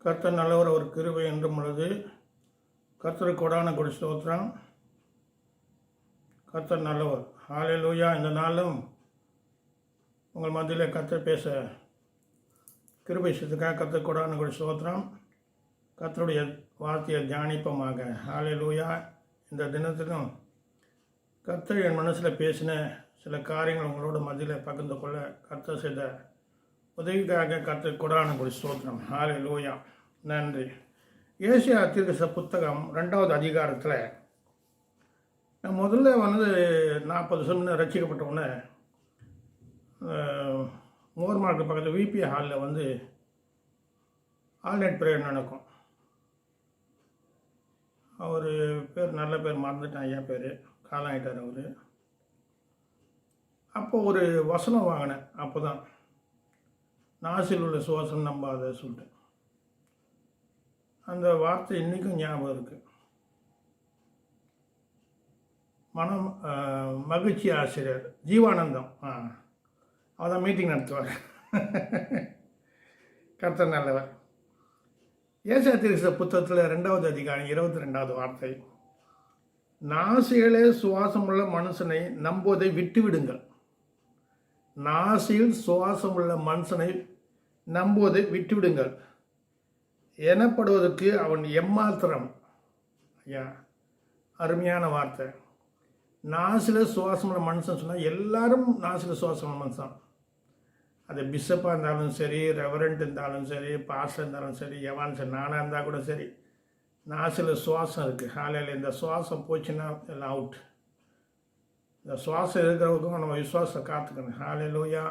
கர்த்தர் நல்லவர், ஒரு கிருபை என்றும் உள்ளது. கர்த்தருக்கு கொடான கொடி ஸ்தோத்திரம். கர்த்தர் நல்லவர். ஹல்லேலூயா. இந்த நாளும் உங்கள் மத்தியில் கர்த்தர் பேச கிருபை செய்ததுக்காக கர்த்தருக்கு கொடான கொடி ஸ்தோத்திரம். கர்த்தருடைய வார்த்தையை தியானிப்போமாக. ஹல்லேலூயா. இந்த தினத்திலும் கர்த்தர் என் மனசில் பேசின சில காரியங்கள் உங்களோட மத்தியில் பகிர்ந்து கொள்ள கர்த்தர் செய்த உதவிக்காக கர்த்தருக்கு கொடான கொடி ஸ்தோத்திரம். ஹல்லேலூயா. நன்றி. ஏசியா தீர்க்கதரிசி புத்தகம் 2வது அதிகாரத்தில் நான் முதல்ல 40 வருஷம் ரசிக்கப்பட்ட உடனே மோர் மார்க்கெட் பக்கத்தில் விபி ஹாலில் ஆல்நைட் ப்ரேயர் நடக்கும். அவர் பேர் நல்ல பேர் மறந்துட்டேன், ஐயா பேர் காலம் ஆகிட்டார் அவர். அப்போ ஒரு வசனம் வாங்கினேன். அப்போ தான் நாசில் உள்ள சுவாசம் நம்பாத சொல்லிட்டு அந்த வார்த்தை இன்றைக்கும் ஞாபகம் இருக்குது. மனம் மகிழ்ச்சி ஆசிரியர் ஜீவானந்தம் அவர் தான் மீட்டிங் நடத்துவார். கர்த்தர் நல்லவர். ஏசியா தீர்க்கதரிசி புத்தகத்தில் 2வது அதிகாரம் 22வது வார்த்தை, நாசியிலே சுவாசமுள்ள மனுஷனை நம்புவதை விட்டுவிடுங்கள். நாசியில் சுவாசமுள்ள மனுஷனை நம்புவதை விட்டுவிடுங்கள் எனப்படுவதற்கு அவன் எம்மாத்திரம். ஐயா, அருமையான வார்த்தை. நாசில சுவாசமுள்ள மனுஷன் சொன்னால் எல்லாரும் நாசில சுவாசமுள்ள மனுஷன். அது பிஷப்பாக இருந்தாலும் சரி, ரெவரண்ட் இருந்தாலும் சரி, பாஸ்டர் இருந்தாலும் சரி, எவான் சரி, நானாக இருந்தால் கூட சரி, நாசில சுவாசம் இருக்குது. காலையில் இந்த சுவாசம் போச்சுன்னா எல்லாம் அவுட். இந்த சுவாசம் இருக்கிறவருக்கும் நம்ம விசுவாசம் காத்துக்கணும். ஹல்லேலூயா.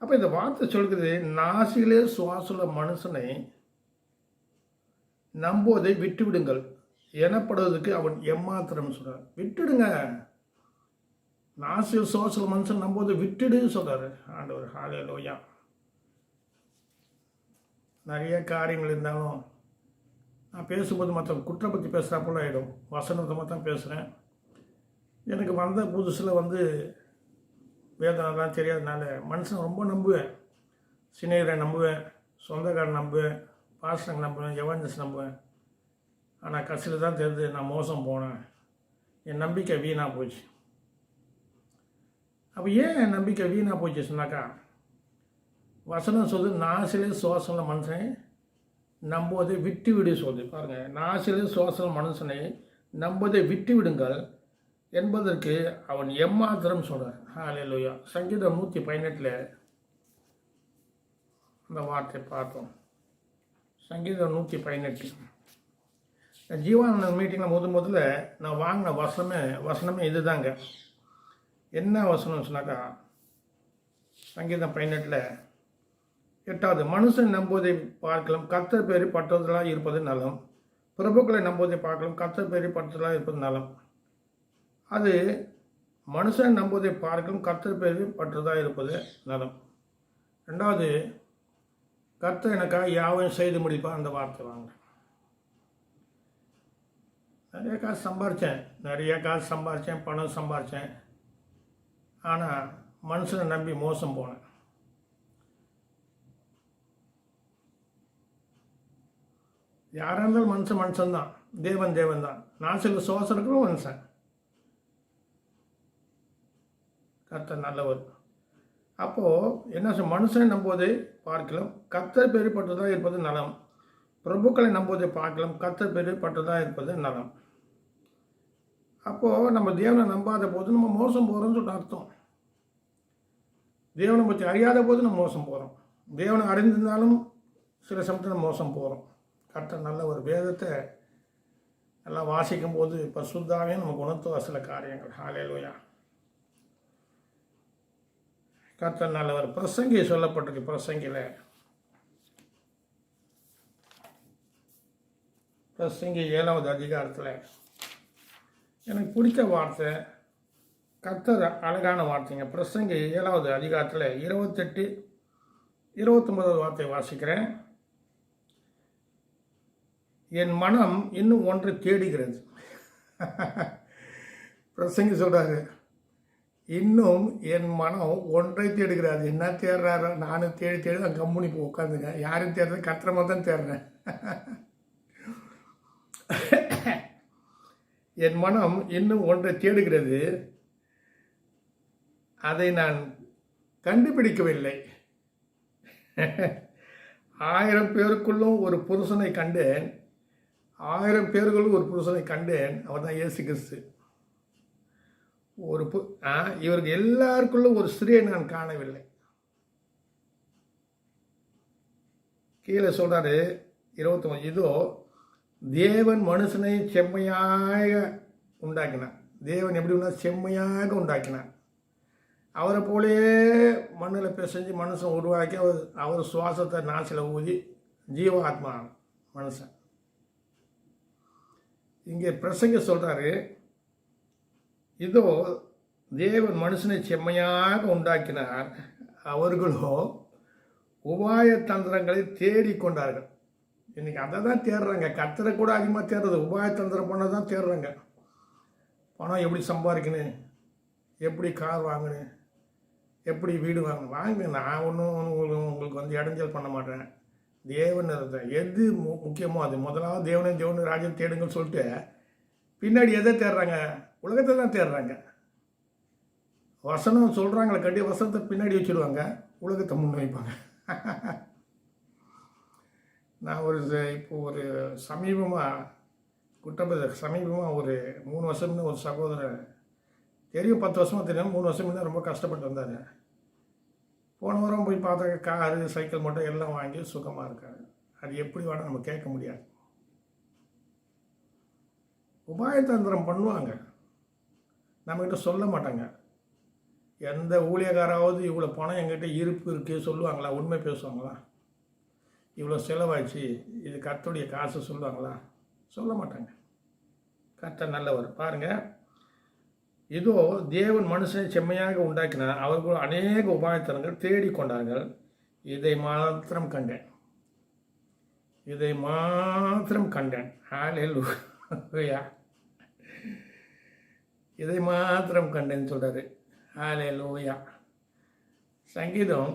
அப்போ இந்த வார்த்தை சொல்கிறது, நாசிலே சுவாசமுள்ள மனுஷனை நம்புவதை விட்டுவிடுங்கள் எனப்படுவதற்கு அவன் எம்மாத்திரம் சொல்கிறார். விட்டுடுங்க. நாசில் சுவாசமுள்ள மனுஷன் நம்புவதை விட்டுடு சொல்கிறாரு ஆண்டவர். ஹல்லேலூயா. நிறைய காரியங்கள் இருந்தாலும் நான் பேசும்போது மற்ற குற்ற பற்றி பேசுகிறா போல ஆகிடும். வசனத்தை மட்டும் பேசுகிறேன். எனக்கு வந்த புதுசில் வேதனைலாம் தெரியாதனால மனுஷன் ரொம்ப நம்புவேன். சிநேகரை நம்புவேன், சொந்தக்காரன் நம்புவேன், பாஸ்டங்க நம்புவேன், எவாஞ்சஸ் நம்புவேன். ஆனால் கடைசியில் தான் தெரிஞ்சு நான் மோசம் போனேன். என் நம்பிக்கை வீணாக போச்சு. அப்போ ஏன் என் நம்பிக்கை வீணாக போச்சு சொன்னாக்கா, வசனம் சொல்லுது, நாசிலே சுவாசமுள்ள மனுஷனை நம்புவதை விட்டு விடு சொல்லுது. பாருங்கள், நாசிலே சுவாசமுள்ள மனுஷனை நம்புவதை விட்டு விடுங்கள் என்பதற்கு அவன் எம்மாத்திரம் சொல்கிறார். ஹல்லேலூயா. சங்கீதம் 118 அந்த வார்த்தை பார்த்தோம். சங்கீதம் 118 ஜீவானந்த மீட்டிங்கில் முதல்ல நான் வாங்கின வசனமே இதுதாங்க. என்ன வசனம் சொன்னாக்கா, சங்கீதம் 18 8வது, மனுஷன் நம்புவதை பார்க்கலாம் கர்த்தர் பேரி பற்றுதலாக இருப்பது நலம். பிரபுக்களை நம்புவதை பார்க்கலாம் கர்த்தர் பேரி பற்றுதலாக இருப்பது நலம். அது மனுஷன் நம்புவதை பார்க்கலாம் கர்த்தர் பேரி பற்றுதலாக இருப்பது நலம். 2வது, கர்த்தர் எனக்காக யாவையும் செய்து முடிப்பார். அந்த வார்த்தை வாங்க. நிறைய காசு சம்பாரித்தேன், பணம் சம்பாரித்தேன். ஆனால் மனுஷனை நம்பி மோசம் போனேன். யாராக இருந்தாலும் மனுஷன்தான், தேவன் தான். நாசில் சுவாசம் இருக்கிற மனுஷன். கர்த்தர் நல்லவர். அப்போது என்ன மனுஷனை நம்புவதை பார்க்கலாம் கர்த்தர் பெரியப்பட்டதாக இருப்பது நலம். பிரபுக்களை நம்புவதை பார்க்கலாம் கர்த்தர் பெரியப்பட்டதாக இருப்பது நலம். அப்போது நம்ம தேவனை நம்பாத போது நம்ம மோசம் போகிறோம்னு சொல்லிட்டு அர்த்தம். தேவனை பற்றி அறியாத போது நம்ம மோசம் போகிறோம். தேவனை அறிந்திருந்தாலும் சில சமயத்தில் மோசம் போகிறோம். கர்த்தர் நல்ல ஒரு வேதத்தை நல்லா வாசிக்கும் போது பரிசுத்தாவே நமக்கு உணர்த்துவ சில காரியங்கள். ஹல்லேலூயா. கர்த்தர் நல்லவர். பிரசங்கி சொல்லப்பட்டிருக்கு. பிரசங்கி 7வது அதிகாரத்தில் எனக்கு பிடிச்ச வார்த்தை, கர்த்தர் அழகான வார்த்தைங்க. பிரசங்கி 7வது அதிகாரத்தில் 28 29வது வார்த்தை வாசிக்கிறேன். என் மனம் இன்னும் ஒன்றை தேடுகிறது. பிரசங்கி சொல்கிறாரு, இன்னும் என் மனம் ஒன்றை தேடுகிறாரு. என்ன தேடுறாரோ நானும் தேடி தேடி தான் கம்பெனி போய் உட்காந்துங்க. யாரும் தேடுறது கத்திரமா தான் தேடுறேன். என் மனம் இன்னும் ஒன்றை தேடுகிறது, அதை நான் கண்டுபிடிக்கவில்லை. 1000 பேருக்குள்ளும் ஒரு புருஷனை கண்டேன். 1000 பேர்களும் ஒரு புருஷனை கண்டேன். அவர் தான் இயேசு கிறிஸ்து. இவருக்கு எல்லாருக்குள்ளும் ஒரு ஸ்திரியை நான் காணவில்லை. கீழே சொல்றாரு 21, இதோ தேவன் மனுஷனை செம்மையாக உண்டாக்கினார். தேவன் எப்படி செம்மையாக உண்டாக்கினார். அவரை போலே மண்ணில் பிசைஞ்சு மனுஷன் உருவாக்கி அவர் சுவாசத்தை நாசில் ஊதி ஜீவாத்மா மனுஷன். இங்கே பிரசங்க சொல்றாரு, இதோ தேவன் மனுஷனை செம்மையாக உண்டாக்கினார், அவர்களோ உபாய தந்திரங்களை தேடிக்கொண்டார்கள். இன்னைக்கு அதை தான் தேடுறாங்க. கர்த்தரை கூட அதிகமாக தேடுறது உபாய தந்திரம் பண்ண தான் தேடுறாங்க. பணம் எப்படி சம்பாதிக்கணும், எப்படி கார் வாங்கணும், எப்படி வீடு வாங்க. நான் ஒன்றும் உங்களுக்கு இடைஞ்சல் பண்ண மாட்டேன். தேவன் எது முக்கியமோ அது முதலாவது தேவனை ராஜ்யம் தேடுங்கன்னு சொல்லிட்டு பின்னாடி எதை தேடுறாங்க? உலகத்தை தான் தேடுறாங்க. வசனம் சொல்கிறாங்களே கட்டி வசனத்தை பின்னாடி வச்சுடுவாங்க, உலகத்தை முன் வைப்பாங்க. நான் இப்போ ஒரு சமீபமாக ஒரு 3 வருஷம்னு ஒரு சகோதரர் தெரியும், 10 வருஷமாக தெரியும், 3 வருஷம் முன்னே ரொம்ப கஷ்டப்பட்டு வந்தார். போன வாரம் போய் பார்த்தா காரு சைக்கிள் மட்டும் எல்லாம் வாங்கி சுகமாக இருக்காரு. அது எப்படி வேணால் நம்ம கேட்க முடியாது. உபாயதந்திரம் பண்ணுவாங்க, நம்மகிட்ட சொல்ல மாட்டாங்க. எந்த ஊழியக்காராவது இவ்வளோ பணம் எங்கிட்ட இருப்பு இருக்குது சொல்லுவாங்களா? உண்மை பேசுவாங்களா? இவ்வளோ செலவாச்சு, இது கர்த்தருடைய காசு சொல்லுவாங்களா? சொல்ல மாட்டாங்க. கர்த்தர் நல்லவர். பாருங்கள், இதோ தேவன் மனுஷனை செம்மையாக உண்டாக்கினார், அவர்கள் அநேக உபாயத்தனங்கள் தேடிக்கொண்டார்கள், இதை மாத்திரம் கண்டேன். ஹல்லேலூயா. இதை மாத்திரம் கண்டேன்னு சொல்றாரு. ஹல்லேலூயா. சங்கீதம்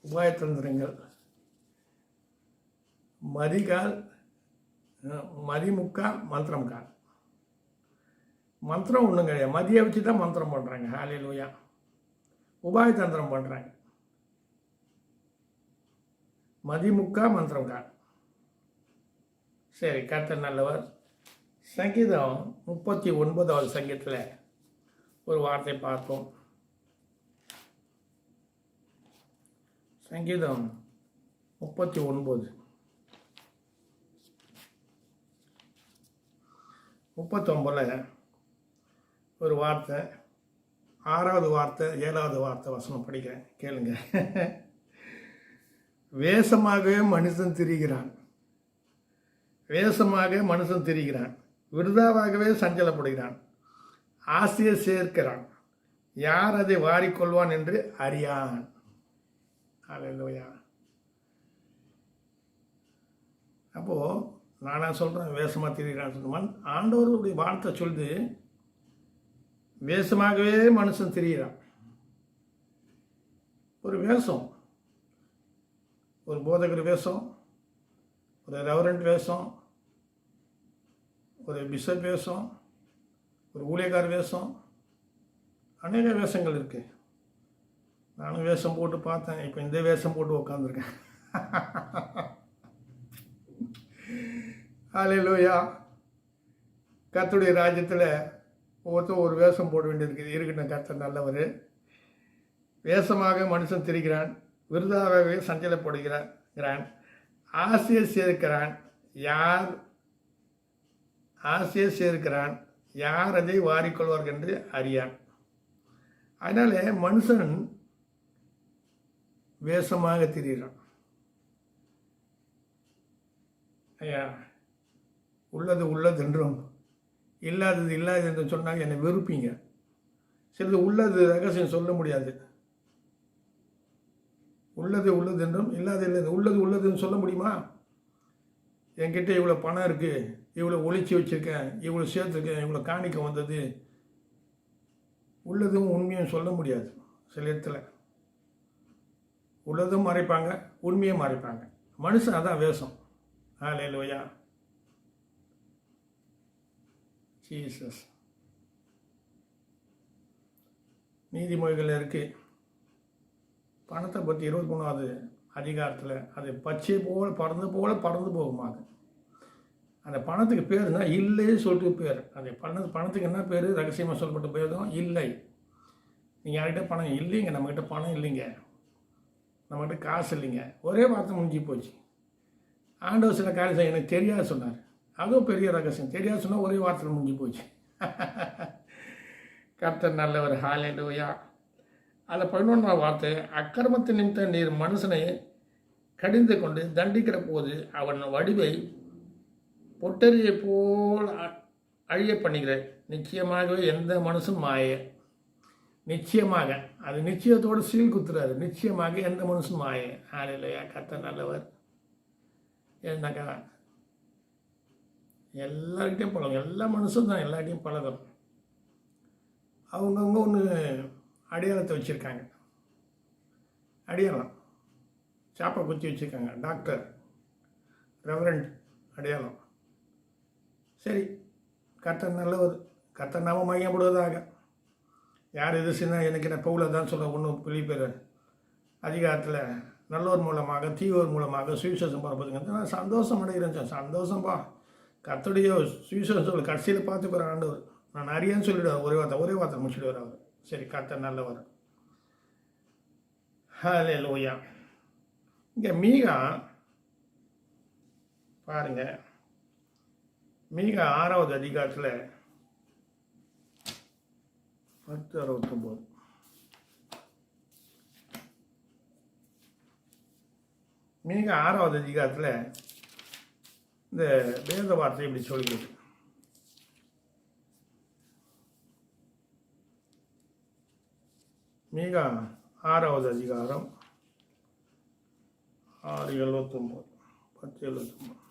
உபாயத்தந்திரங்கள் மதிமுக்கா மந்திரம் கால். மந்திரம் ஒன்றும் கிடையாது, மதியை வச்சு தான் மந்திரம் பண்ணுறாங்க. ஹல்லேலூயா. உபாயதந்திரம் பண்ணுறாங்க. மதிமுக்கா மந்திரம் கால். சரி, கர்த்தர் நல்லவர். சங்கீதம் 39வது சங்கீதத்தில் ஒரு வார்த்தை பார்ப்போம். சங்கீதம் 39 39 ஒரு வார்த்தை, 6வது வார்த்தை 7வது வார்த்தை வசனம் படிக்கிறேன், கேளுங்க. வேஷமாகவே மனுஷன் திரிகிறான், விருதாவாகவே சஞ்சலப்படுகிறான், ஆசையை சேர்க்கிறான், யார் அதை வாரிக்கொள்வான் என்று அறியான். ஹல்லேலூயா. அப்போது நானா சொல்கிறேன் வேஷமாக திரிகிறான்னு சொல்லுவான். ஆண்டவருடைய வார்த்தை சொல்லுது, வேஷமாகவே மனுஷன் திரிகிறான். ஒரு வேஷம், ஒரு போதகர் வேஷம், ஒரு ரெவரண்ட் வேஷம், ஒரு பிஷப் வேஷம், ஒரு ஊழியக்கார வேஷம், அநேக வேஷங்கள் இருக்குது. நானும் வேஷம் போட்டு பார்த்தேன், இப்போ இந்த வேஷம் போட்டு உட்காந்துருக்கேன். ஹல்லேலூயா. கர்த்தருடைய ராஜ்யத்தில் ஒவ்வொருத்தரும் ஒரு வேஷம் போட வேண்டியது இருக்கட்டும். கர்த்தர் நல்லவர். வேஷமாக மனுஷன் திரிகிறான், விருதாகவே சஞ்சலப்படுகிறான், ஆசையை சேர்க்கிறான், யார் அதை வாரிக்கொள்வார்கள் என்று அறியான். அதனால மனுஷன் வேஷமாக திரிகிறான். ஐயா, உள்ளது என்றும் இல்லாதது இல்லாது என்று சொன்னாங்க என்னை வெறுப்பீங்க. சிலது உள்ளது ரகசியம் சொல்ல முடியாது. உள்ளது என்றும் இல்லாது உள்ளதுன்னு சொல்ல முடியுமா? என்கிட்ட இவ்வளோ பணம் இருக்குது, இவ்வளோ ஒளிச்சு வச்சுருக்கேன், இவ்வளோ சேர்த்துருக்கேன், இவ்வளோ காணிக்க வந்தது, உள்ளதும் உண்மையும் சொல்ல முடியாது. சில இடத்துல உள்ளதும் மறைப்பாங்க, உண்மையும் மறைப்பாங்க. மனுஷன் அதான் வேஷம். ஹல்லேலூயா, ஜீசஸ். நீதிமொழிகள் இருக்குது, பணத்தை பற்றி 23வது அதிகாரத்தில், அது பச்சை போல் பறந்து போகுமா. அது அந்த பணத்துக்கு பேர் தான் இல்லை சொல்லிட்டு பேர். அது பணத்துக்கு என்ன பேர்? ரகசியமாக சொல்லப்பட்ட பேர் தான் இல்லை. நீங்கள் யார்கிட்ட பணம் இல்லைங்க, நம்மக்கிட்ட பணம் இல்லைங்க, நம்மகிட்ட காசு இல்லைங்க, ஒரே வார்த்தை முடிஞ்சு போச்சு. ஆண்டவர் சில காரியம் எனக்கு தெரியாது சொன்னார், அதுவும் பெரிய ரகசியம். தெரியாது சொன்னால் ஒரே வார்த்தையில் முடிஞ்சு போச்சு. கர்த்தர் நல்லவர். ஹல்லேலூயா. அதில் 11ஆம் வார்த்தை, அக்கிரமத்தின் நிமித்த நீர் மனுஷனை கடிந்து கொண்டு தண்டிக்கிற போது அவன் வடிவை பொட்டரியை போல் அழிய பண்ணுகிற. நிச்சயமாகவே எந்த மனுஷன் மாய. நிச்சயமாக, அது நிச்சயத்தோடு சீல் குத்துறாரு. நிச்சயமாக எந்த மனுஷன் மாய. ஹல்லேலூயா. கர்த்தர் நல்லவர். ஏன்னாக்கா எல்லார்கிட்டையும் பழகும், எல்லா மனுஷன் தான் எல்லார்கிட்டையும் பழகும். அவங்கவுங்க ஒன்று அடையாளத்தை வச்சுருக்காங்க. அடையாளம் சாப்பை குத்தி வச்சுருக்காங்க. டாக்டர், ரெவரண்ட் அடையாளம். சரி, கர்த்தர் நல்லவர். கர்த்தர் நாம மையப்படுவதாக. யார் எது சின்ன எனக்கு என்ன பவுல தான் சொல்ல ஒன்றும் பிலிப்பியர் அதிகாரத்தில் நல்லோர் மூலமாக தீயோர் மூலமாக சுவிசேஷம் பரப்புதுங்க. நான் சந்தோஷம் அடைகிறேன். சந்தோஷம்பா, கர்த்தருடைய சுவிசேஷம் சொல்ல கடைசியில் பார்த்துக்குற ஆண்டவர். நான் நிறையன்னு சொல்லிவிடுவார். ஒரே வார்த்தை முடிச்சுடுவார் அவர். சரி, கர்த்தர் நல்லவர். ஹல்லேலூயா. இங்கே மீகா பாருங்க, மீகா 6வது அதிகாரத்தில் 10:69. மீகா 6வது அதிகாரத்தில் இந்த வேத வார்த்தை இப்படி சொல்கிறது. மீகா 6வது அதிகாரம் 6:79, 10:79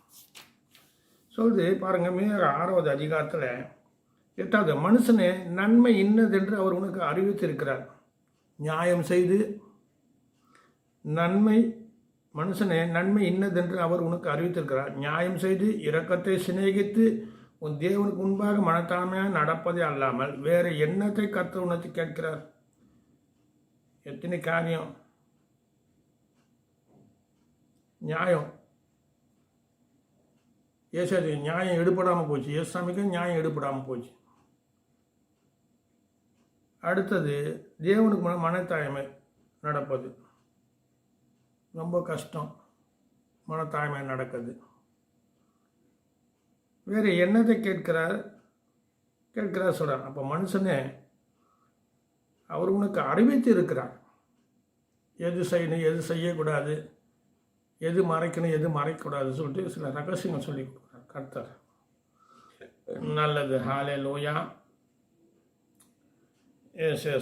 சொல்லுது பாருங்க. மீகா 6வது அதிகாரத்தில் 8வது, மனுஷனே நன்மை இன்னதென்று அவர் உனக்கு அறிவித்திருக்கிறார். நியாயம் செய்து மனுஷனே நன்மை இன்னதென்று அவர் உனக்கு அறிவித்திருக்கிறார். நியாயம் செய்து இரக்கத்தை சிநேகித்து உன் தேவனுக்கு முன்பாக மனத்தாழ்மையாக நடப்பதே அல்லாமல் வேறு எண்ணத்தை கர்த்தர் உனக்கு கேட்கிறார். எத்தனை காரியம். நியாயம், ஏசாது நியாயம் எடுபடாமல் போச்சு. ஏசாமிக்கு நியாயம் எடுபடாமல் போச்சு. அடுத்தது, தேவனுக்கு மனத்தாய்மை நடப்பது ரொம்ப கஷ்டம். மனத்தாய்மை நடக்குது. வேறு என்னத்தை கேட்கிறார் சொல்கிறார். அப்போ மனுஷனே அவர் உனக்கு அறிவித்து இருக்கிறார். எது செய்யணும், எது செய்யக்கூடாது, எது மறைக்கணும், எது மறைக்கக்கூடாது சொல்லிட்டு சில ரகசியங்கள் சொல்லி கொடுக்குறார் கர்த்தர். நல்லது. ஹல்லேலூயா.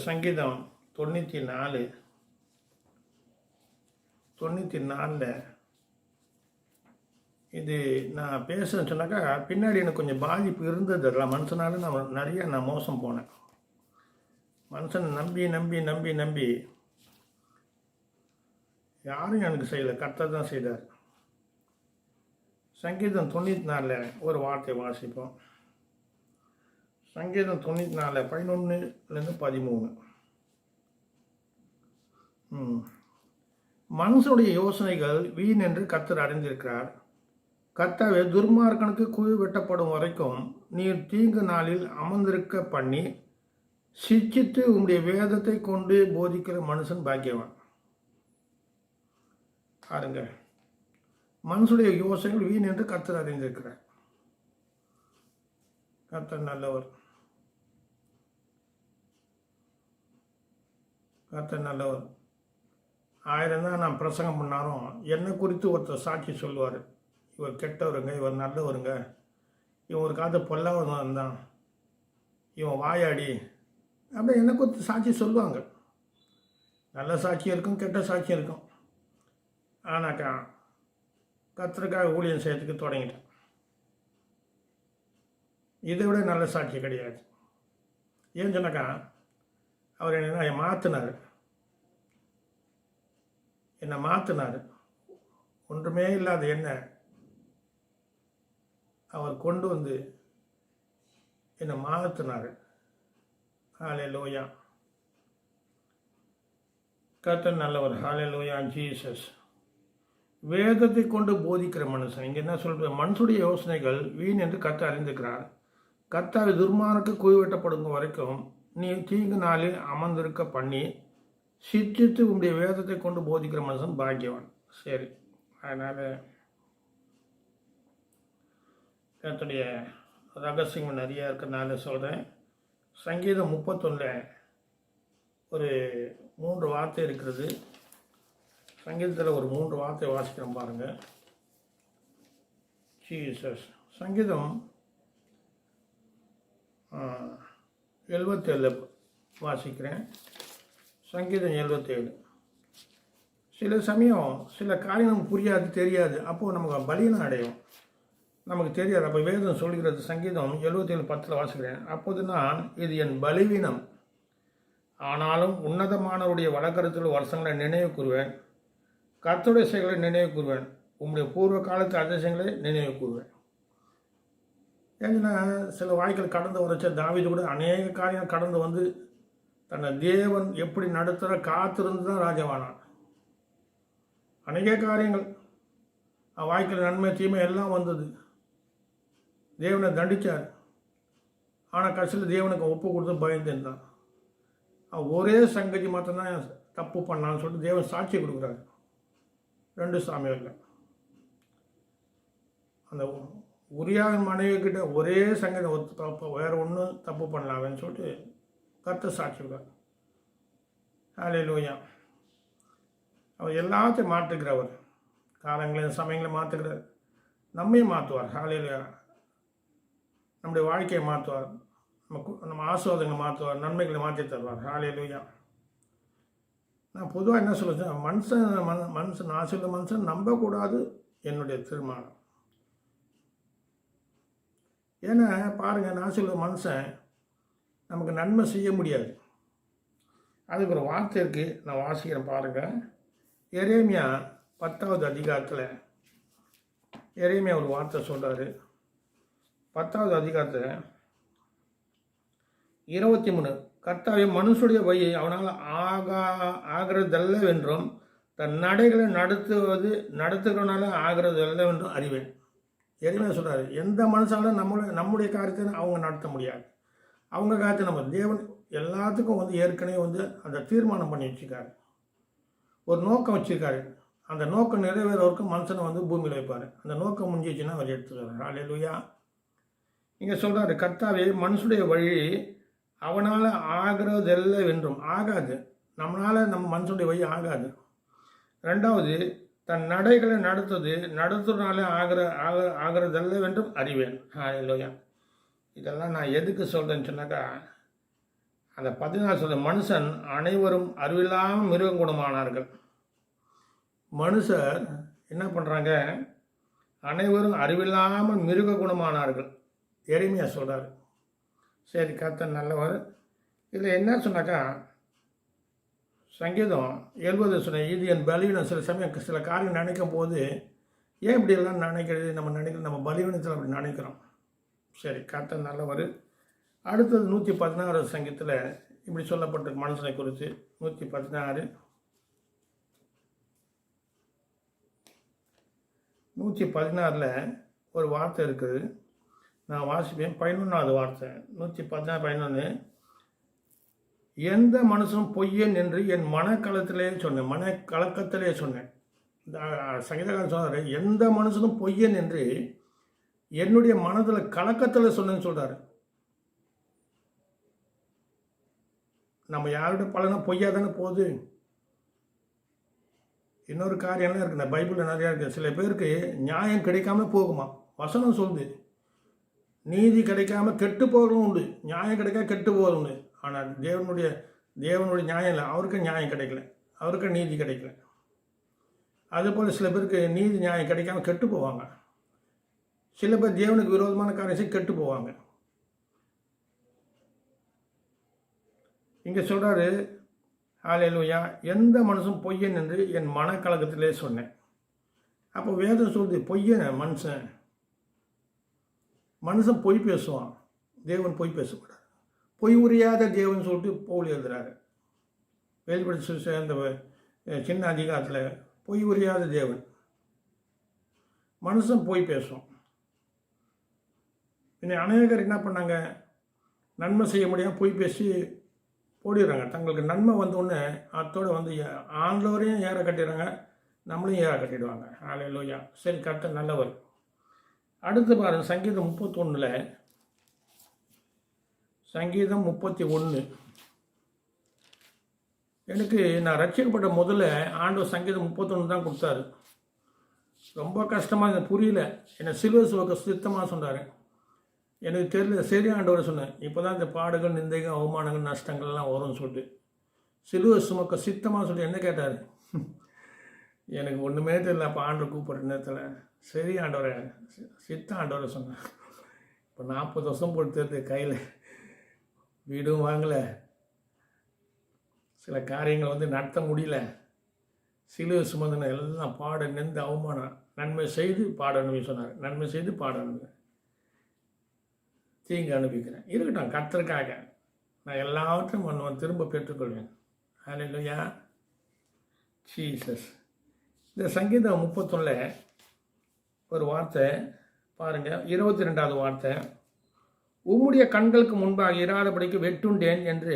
சங்கீதம் 94 இது நான் பேசுன்னு சொன்னாக்கா பின்னாடி எனக்கு கொஞ்சம் பாதிப்பு இருந்தது. அதெல்லாம் மனுஷனால நான் மோசம் போனேன். மனுஷன் நம்பி யாரும் எனக்கு செய்யலை, கர்த்தர் தான் செய்தார். சங்கீதம் 94 ஒரு வார்த்தை வாசிப்போம். சங்கீதம் 94 11-13. மனுஷனுடைய யோசனைகள் வீண் என்று கர்த்தர் அறிந்திருக்கிறார். கர்த்தாவே, துர்மார்க்கனுக்கு குழி வெட்டப்படும் வரைக்கும் நீர் தீங்கு நாளில் அமர்ந்திருக்க பண்ணி சிச்சித்து உம்முடைய வேதத்தை கொண்டு போதிக்கிற மனுஷன் பாக்கியவான். பாருங்க, மனுஷனுடைய யோசனைகள் வீண் என்று கர்த்தர் அறிந்திருக்கிறார். கர்த்தர் நல்லவர். கர்த்தர் நல்லவர். 1000 தான் நான் பிரசங்கம் பண்ணாலும் என்னை குறித்து ஒருத்தர் சாட்சி சொல்லுவார். இவர் கெட்டவருங்க, இவர் நல்லவருங்க, இவன் ஒரு காலத்து பொல்லாதவன் இருந்தான், இவன் வாயாடி, அப்படி என்னை குறித்து சாட்சி சொல்லுவாங்க. நல்ல சாட்சியம் இருக்கும், கெட்ட சாட்சியம் இருக்கும். ஆனாக்கா கர்த்தருக்காக ஊழியம் செய்யறதுக்கு தொடங்கிட்டேன். இதை விட நல்ல சாட்சி கிடையாது. ஏன்னு சொன்னாக்கா அவர் என்னை மாற்றினார். என்னை மாற்றினார். ஒன்றுமே இல்லாத என்ன அவர் கொண்டு வந்து என்னை மாற்றினார். ஹல்லேலூயா. கர்த்தர் நல்லவர். ஹல்லேலூயா ஜீசஸ். வேதத்தை கொண்டு போதிக்கிற மனுஷன். இங்கே என்ன சொல்ற? மனுஷுடைய யோசனைகள் வீண் என்று கர்த்தர் அறிந்திருக்கிறார். கர்த்தாவை துர்மானுக்கு குவிவெட்டப்படுங்க வரைக்கும் நீ தீங்கு நாளில் அமர்ந்திருக்க பண்ணி சித்தித்து உங்களுடைய வேதத்தை கொண்டு போதிக்கிற மனுஷன் பாக்கியவான். சரி, அதனால் என்னுடைய ரகசியம் நிறையா இருக்கிறதுனால சொல்கிறேன். சங்கீதம் 31 ஒரு 3 வார்த்தை இருக்கிறது. சங்கீதத்தில் ஒரு 3 வார்த்தை வாசிக்கிறோம் பாருங்கள். ஜீசஸ். சங்கீதம் 77 வாசிக்கிறேன். சங்கீதம் 77. சில சமயம் சில காரியம் நமக்கு புரியாது, தெரியாது. அப்போது நமக்கு பலியனம் அடையும், நமக்கு தெரியாது. அப்போ வேதம் சொல்கிறது. சங்கீதம் 77:10 வாசிக்கிறேன். அப்போது நான் இது என் பலவீனம், ஆனாலும் உன்னதமானவருடைய வழக்கரத்தில் வருஷங்களை நினைவு கூறுவேன். கர்த்தருடைய செயல்களை நினைவு கூறுவேன். உங்களுடைய பூர்வ காலத்து அதிசயங்களை நினைவு கூறுவேன். ஏன்னா சில வாய்க்கள் கடந்து வரச்ச தாவீது கூட அநேக காரியம் கடந்து வந்து தன்னை தேவன் எப்படி நடத்துகிற காத்திருந்து தான் ராஜாவானான். அநேக காரியங்கள் வாய்க்கில் நன்மை தீமை எல்லாம் வந்தது. தேவனை தண்டித்தார். ஆனால் கடைசியில் தேவனுக்கு ஒப்பு கொடுத்து பயந்துருந்தான். ஒரே சங்கதி மாத்திரம்தான் தப்பு பண்ணான்னு சொல்லிட்டு தேவன் சாட்சி கொடுக்குறாரு. 2 சாமுவேலில் அந்த உரியாவின் மனைவி கிட்ட ஒரே சங்கதி வேறு ஒன்றும் தப்பு பண்ணலாமேன்னு சொல்லிட்டு கர்த்தர் சாட்சி விடுறார். ஹல்லேலூயா. அவர் எல்லாத்தையும் மாற்றுகிறவர். காலங்களையும் சமயங்களையும் மாற்றுகிறார். நம்மையும் மாற்றுவார். ஹல்லேலூயா. நம்முடைய வாழ்க்கையை மாற்றுவார். நம்ம ஆசீர்வாதங்களை மாற்றுவார். நன்மைகளை மாற்றி தருவார். ஹல்லேலூயா. நான் பொதுவாக என்ன சொல்லுவேன், மனுஷன் ஆசீர்வாத மனுஷன் நம்பக்கூடாது என்னுடைய தீர்மானம். ஏன்னா பாருங்கள், ஆசீர்வாத மனுஷன் நமக்கு நன்மை செய்ய முடியாது. அதுக்கு ஒரு வார்த்தை இருக்குது, நான் வாசிக்கிறேன் பாருங்கள். எரேமியா 10வது அதிகாரத்தில் எரேமியா ஒரு வார்த்தை சொல்கிறாரு. 10வது அதிகாரத்தில் 23. கர்த்தாவே, மனுஷுடைய வழி அவனால் ஆகிறதல்லவென்றும் தன் நடைகளை நடத்துகிறனால ஆகிறதல்லவென்றும் அறிவேன். எரேமியா சொல்கிறாரு, எந்த மனுஷாலும் நம்முடைய காரியத்தை அவங்க நடத்த முடியாது. அவங்க காரியத்தை நம்ம தேவன் எல்லாத்துக்கும் ஏற்கனவே அந்த தீர்மானம் பண்ணி வச்சுருக்காரு. ஒரு நோக்கம் வச்சுருக்காரு. அந்த நோக்கம் நிறைவேற வரைக்கும் மனுஷனை பூமியில் வைப்பார். அந்த நோக்கம் முடிஞ்சிச்சுன்னா அவர் எடுத்துக்கிறார். ஹல்லேலூயா. இங்கே சொல்கிறாரு, கர்த்தாவே, மனுஷனுடைய வழி அவனால் ஆகிறதெல்லவென்றும் ஆகாது. நம்ம மனுஷனுடைய வழி ஆகாது. 2வது, தன் நடைகளை நடத்துறதுனால ஆகிறதெல்லவென்றும் அறிவேன். ஹல்லேலூயா. இதெல்லாம் நான் எதுக்கு சொல்கிறேன்னு சொன்னாக்கா, அந்த 14 சொல்ற மனுஷன் அனைவரும் அறிவில்லாமல் மிருகம் குணமானார்கள். மனுஷர் என்ன பண்ணுறாங்க? அனைவரும் அறிவில்லாமல் மிருக குணமானார்கள். எரேமியா சொல்கிறார். சரி, கர்த்தர் நல்லவர். இதில் என்ன சொன்னாக்கா, சங்கீதம் 70 சொன்ன இது என் பலவீனம். சில சமயம் சில காரியம் நினைக்கும் போது ஏன் இப்படி எல்லாம் நினைக்கிறது? நம்ம பலவீனத்தில் அப்படி நினைக்கிறோம். சரி, கர்த்தர் நல்லவர். அடுத்தது 116 சங்கீதத்தில் இப்படி சொல்லப்பட்ட மனுஷனை குறித்து 116 ஒரு வார்த்தை இருக்குது. நான் வாசிப்பேன். 11வது வார்த்தை 116:11. எந்த மனுஷனும் பொய்யன் என்று என் மனக்கலக்கத்திலே சொன்னேன். சங்கீதக்காரன் சொன்னார், எந்த மனுஷனும் பொய்யன் என்று என்னுடைய மனதில் கலக்கத்தில் சொன்னேன்னு சொல்கிறாரு. நம்ம யாருடைய பலனும் பொய்யா தானே போகுது. இன்னொரு காரியம்லாம் இருக்குது, பைபிளில் நிறையா இருக்குது. சில பேருக்கு நியாயம் கிடைக்காம போகுமா. வசனம் சொல்லுது, நீதி கிடைக்காம கெட்டு போகிறதும் உண்டு, நியாயம் கிடைக்காம கெட்டு போகிறதும் உண்டு. ஆனால் தேவனுடைய நியாயம் இல்லை. அவருக்கு நியாயம் கிடைக்கல, அவருக்கு நீதி கிடைக்கல. அதுபோல் சில பேருக்கு நீதி நியாயம் கிடைக்காம கெட்டு போவாங்க. சில பேர் தேவனுக்கு விரோதமான காரியம் கெட்டு போவாங்க. இங்கே சொல்கிறாரு, ஹல்லேலூயா, எந்த மனுஷன் பொய்யன் என்று என் மனக்கலக்கத்திலே சொன்னேன். அப்போ வேதம் சொல்லுது பொய்யன் மனுஷன் பொய் பேசுவான், தேவன் பொய் பேசக்கூடாது. பொய் உரியாத தேவன் சொல்லிட்டு பவுல் எழுதுறாரு. வெளிப்படுத்தி அந்த சின்ன அதிகாரத்தில் பொய் உரியாத தேவன். மனுஷன் பொய் பேசுவோம். இன்னும் அநேகர் என்ன பண்ணாங்க, நன்மை செய்ய முடியாமல் பொய் பேசி போடிடுறாங்க. தங்களுக்கு நன்மை வந்தோடனே அத்தோடு வந்து ஆண்டவரையும் ஏற கட்டிடுறாங்க, நம்மளையும் ஏற கட்டிடுவாங்க. ஹல்லேலூயா. சரி, கர்த்தர் நல்லவர். அடுத்து பாருங்கள், சங்கீதம் 31. சங்கீதம் 31. எனக்கு நான் ரட்சிக்கப்பட்ட முதல்ல ஆண்டவர் சங்கீதம் 31 தான் கொடுத்தாரு. ரொம்ப கஷ்டமாக எனக்கு புரியல. என்னை சிலுவை சுமக்க சித்தமாக சொன்னார். எனக்கு தெரியல. சரி ஆண்டவர் சொன்னேன், இப்போ தான் இந்த பாடுகள், நிந்தைகள், அவமானங்கள், நஷ்டங்கள்லாம் வரும்னு சொல்லிட்டு சிலுவை சுமக்க சித்தமாக சொல்லி என்ன கேட்டார். எனக்கு ஒன்றுமே தெரியல. அப்போ ஆண்டவர் கூப்பிட்ற நேரத்தில் சரி ஆண்டவரை ஆண்டவரை சொன்னேன். இப்போ 40 வருஷம் போட்டு கையில் வீடும் வாங்கலை, சில காரியங்கள் வந்து நடத்த முடியல, சிலுவை சுமந்தின எல்லாம் பாட நின்று அவமானம், நன்மை செய்து பாடணும்னு சொன்னார். நன்மை செய்து பாடணும், தீங்கு அனுப்பிக்கிறேன். இருக்கட்டும், கர்த்தருக்காக நான் எல்லாவற்றையும் திரும்ப பெற்றுக்கொள்வேன். ஹல்லேலூயா, ஜீசஸ். இந்த சங்கீதம் 31 ஒரு வார்த்தை பாருங்கள், 22வது வார்த்தை. உம்முடைய கண்களுக்கு முன்பாக இராதபடிக்கு வெட்டுண்டேன் என்று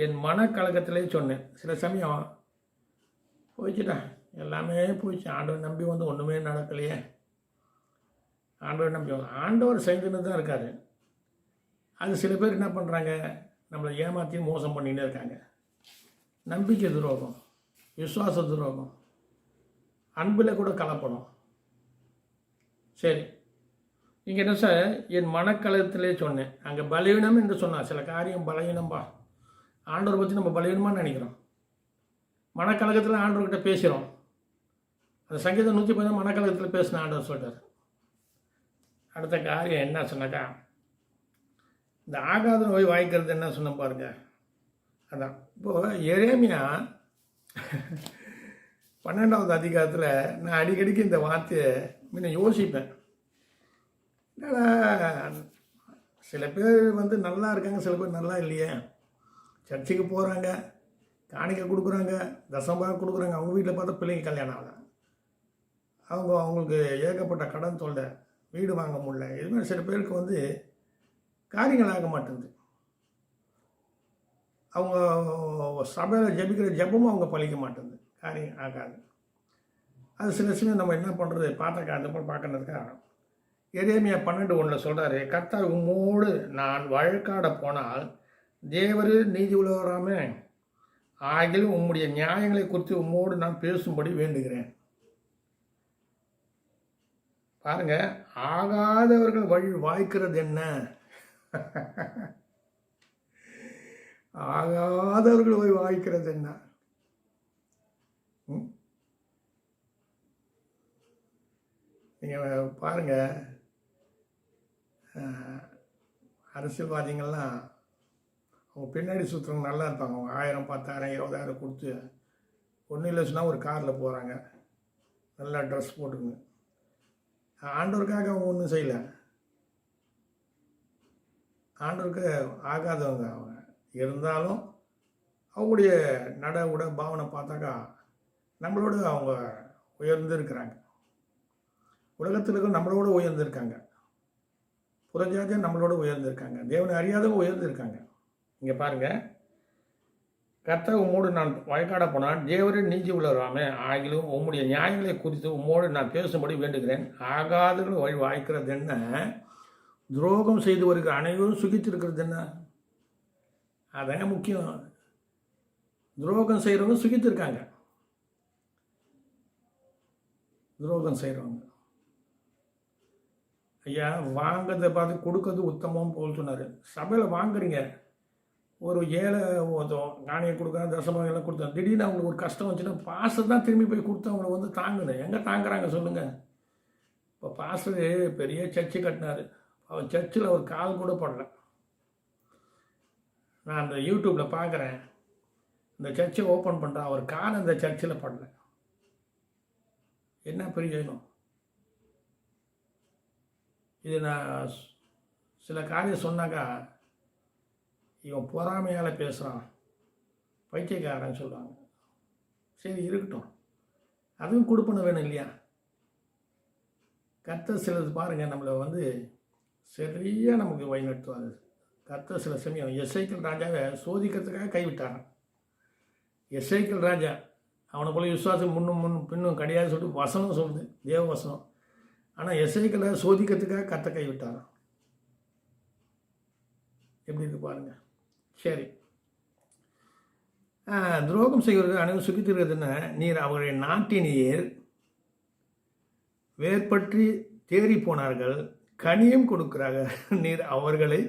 என் மனக்கலக்கத்திலே சொன்னேன். சில சமயம் போயிடுச்சுட்டா, எல்லாமே போயிடுச்சு, ஆண்டவர் நம்பி வந்து ஒன்றுமே நடக்கலையே. ஆண்டவர் நம்பி ஆண்டவர் செஞ்சுன்னு தான் இருக்கார். அது சில பேர் என்ன பண்ணுறாங்க, நம்மளை ஏமாற்றி மோசம் பண்ணிகிட்டே இருக்காங்க. நம்பிக்கை துரோகம், விசுவாச துரோகம், அன்பில் கூட கலப்படம். சரி, இங்கே என்ன சார், என் மனக்கலத்திலே சொன்னேன். அங்கே பலவீனம் என்று சொன்னார். சில காரியம் பலவீனம்பா, ஆண்டவரை பற்றி நம்ம பலவீனமாக நினைக்கிறோம். மனக்கலகத்தில் ஆண்டவர்கிட்ட பேசுகிறோம். அந்த சங்கீதம் 110 மனக்கலகத்தில் பேசின ஆண்டவர் சொல்கிறார். அடுத்த காரியம் என்ன சொன்னாக்கா, இந்த ஆகாத நோய் வாய்க்கிறது என்ன சொன்ன பாருங்க. அதான் இப்போது எரேமியா 12வது அதிகாரத்தில் நான் அடிக்கடிக்கு இந்த வார்த்தையை முன்ன யோசிப்பேன். என்னடா, சில பேர் வந்து நல்லா இருக்காங்க, சில பேர் நல்லா இல்லையே. சர்ச்சுக்கு போகிறாங்க, காணிக்கை கொடுக்குறாங்க, தசம்பாக கொடுக்குறாங்க, அவங்க வீட்டில் பார்த்தா பிள்ளைங்க கல்யாணம் ஆகலை, அவங்களுக்கு ஏகப்பட்ட கடன் தொல்லை, வீடு வாங்க முடியல. இதுமாதிரி சில பேருக்கு வந்து காரியங்கள் ஆக மாட்டேங்குது. அவங்க சபையில் ஜெபிக்கிற ஜெபமும் அவங்க பழிக்க மாட்டேங்குது, காரியம் ஆகாது. அது சில சமயம் நம்ம என்ன பண்ணுறது, பார்த்தாக்கா அந்த போல் பார்க்கறதுக்கா எரேமியா 12:1 சொல்கிறாரு, கர்த்தர் உம்மோடு நான் வழக்காட போனால் தேவரு நீதி உள்ளவராமே ஆகிலும் உம்முடைய நியாயங்களை குறித்து உம்மோடு நான் பேசும்படி வேண்டுகிறேன். பாருங்க, ஆகாதவர்கள் வழி வாய்க்கிறது என்ன, ஆகாதவர்கள் போய் வாய்க்கிறது என்ன. நீங்கள் பாருங்க, அரசியல்வாதிகள்லாம் அவங்க பின்னாடி சுற்றுறவங்க நல்லா இருப்பாங்க. அவங்க 1000, 10,000, 20,000 கொடுத்து ஒன்றும் இல்லை சொன்னால் ஒரு காரில் போகிறாங்க, நல்லா ட்ரெஸ் போட்டுங்க. ஆண்டவருக்காக அவங்க ஒன்றும் செய்யலை. ஆண்டவருக்கு ஆகாதவங்க அவங்க இருந்தாலும் அவங்களுடைய நட உட பாவனை பார்த்தாக்கா நம்மளோட அவங்க உயர்ந்திருக்கிறாங்க. உலகத்தில் இருக்க நம்மளோட உயர்ந்திருக்காங்க, புறஜாதியாக நம்மளோட உயர்ந்திருக்காங்க, தேவனை அறியாதவங்க உயர்ந்திருக்காங்க. இங்கே பாருங்கள், கர்த்தர் உம்மோடு நான் வழக்காட போனால் தேவரே நீதி உள்ளவராமே ஆகிலும் உம்முடைய நியாயங்களை குறித்து உம்மோடு நான் பேசும்படி வேண்டுகிறேன். ஆகாதவர்கள் வழி வாய்க்கிறது என்ன, துரோகம் செய்து வருகிற அனைவரும் சுகித்திருக்கிறது என்ன. அதான் முக்கியம். துரோகம் செய்கிறவங்க சுகித்திருக்காங்க. துரோகம் செய்கிறவங்க ஐயா வாங்கிறத பார்த்து கொடுக்கறது உத்தமம் போல் சொன்னார். சபையில் வாங்குறீங்க, ஒரு ஏழை நாணயம் கொடுக்குறாங்க, தசமங்கள்லாம் கொடுத்தாங்க, திடீர்னு அவங்களுக்கு ஒரு கஷ்டம் வச்சுன்னா பாஸ்டர் தான் திரும்பி போய் கொடுத்து அவங்கள வந்து தாங்கணும். எங்கே தாங்குறாங்க சொல்லுங்கள். இப்போ பாஸ்டர் பெரிய சர்ச்சு கட்டினார், அவர் சர்ச்சில் ஒரு கால் கூட படல. நான் அந்த யூடியூப்பில் பார்க்குறேன், இந்த சர்ச்சை ஓப்பன் பண்ணுறேன், அவர் காலம் இந்த சர்ச்சில் படல. என்ன பிரயோஜனம்? இது நான் சில காரியம் சொன்னாக்கா இவன் பொறாமையால் பேசுகிறான், பைத்தியக்காரன்னு சொல்லுவாங்க. சரி இருக்கட்டும், அதுவும் கொடுப்பன வேணும் இல்லையா? கர்த்தர் சிலது பாருங்கள், நம்மளை சரியாக நமக்கு வழிநடத்துவார். கர்த்தர் சில சமயம் எசேக்கியேல் ராஜாவை சோதிக்கிறதுக்காக கைவிட்டாரான். எசேக்கியேல் ராஜா அவனுக்குள்ள விசுவாசம் முன்னும் பின்னும் கிடையாது சொல்லிட்டு வசனம் சொல்லுது, தேவ வசனம். ஆனால் எசேக்கியேலை சோதிக்கிறதுக்காக கர்த்தர் கைவிட்டாரான். எப்படி இருக்கு பாருங்க. சரி, துரோகம் செய்வர்கள் அனைவரும் சுகித்திருக்கிறதுன்னா, நீர் அவருடைய நாட்டினீர் வேர்பற்றி தேறி போனார்கள், கனியும் கொடுக்கிறார்கள். நீர் அவர்களை